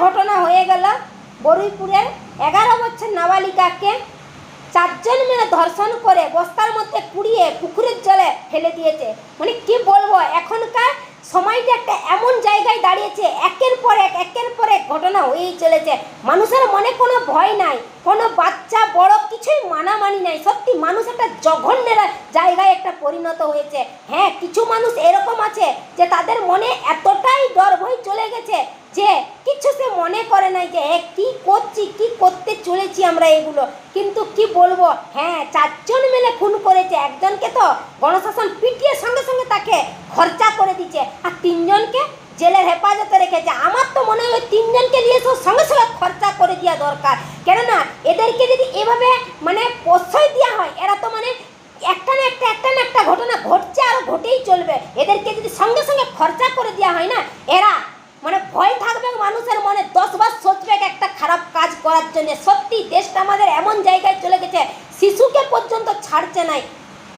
ঘটনা হয়ে গেল বরুইপুরের 11 বছর নাবালিকাকে 4 জন মিলে ধর্ষণ করে বস্তার মধ্যে কুড়িয়ে পুকুরের জলে ফেলে দিয়েছে। মানে কি বলবো, এখনকার সময়টা একটা এমন জায়গায় দাঁড়িয়েছে, একের পর এক ঘটনা হয়েই চলেছে। মানুষের মনে কোনো ভয় নাই, কোনো বাচ্চা বড় কিছুই মানামানি নাই। সত্যি মানুষ একটা জঘন্যের জায়গায় একটা পরিণত হয়েছে। হ্যাঁ, কিছু মানুষ এরকম আছে যে তাদের মনে এতটাই ডর ভয় চলে গেছে যে কিছু সে মনে করে নাই যে কি করছি, কি করতে চলেছি আমরা এগুলো। কিন্তু কি বলবো, হ্যাঁ 4 জন মিলে খুন করেছে। একজনকে তো গণশাসন পিটিয়ে সঙ্গে সঙ্গে তাকে খরচা করে দিচ্ছে, আর 3 জনকে জেলের হেফাজতে রেখেছে। আমার তো মনে হয় 3 জনকে নিয়ে সঙ্গে সঙ্গে খরচা করে দেওয়া দরকার। কেননা এদেরকে যদি এভাবে মানে প্রশ্রয় দেওয়া হয়, এরা তো মানে একটা না একটা ঘটনা ঘটছে আর ঘটেই চলবে। এদেরকে যদি সঙ্গে সঙ্গে খরচা করে দেওয়া হয় না, এরা মানে ভয় থাকবে মানুষের মনে, 10 বার সোচবে একটা খারাপ কাজ করার জন্য। সত্যি দেশটা আমাদের এমন জায়গায় চলে গেছে, শিশুকে পর্যন্ত ছাড়ছে নাই।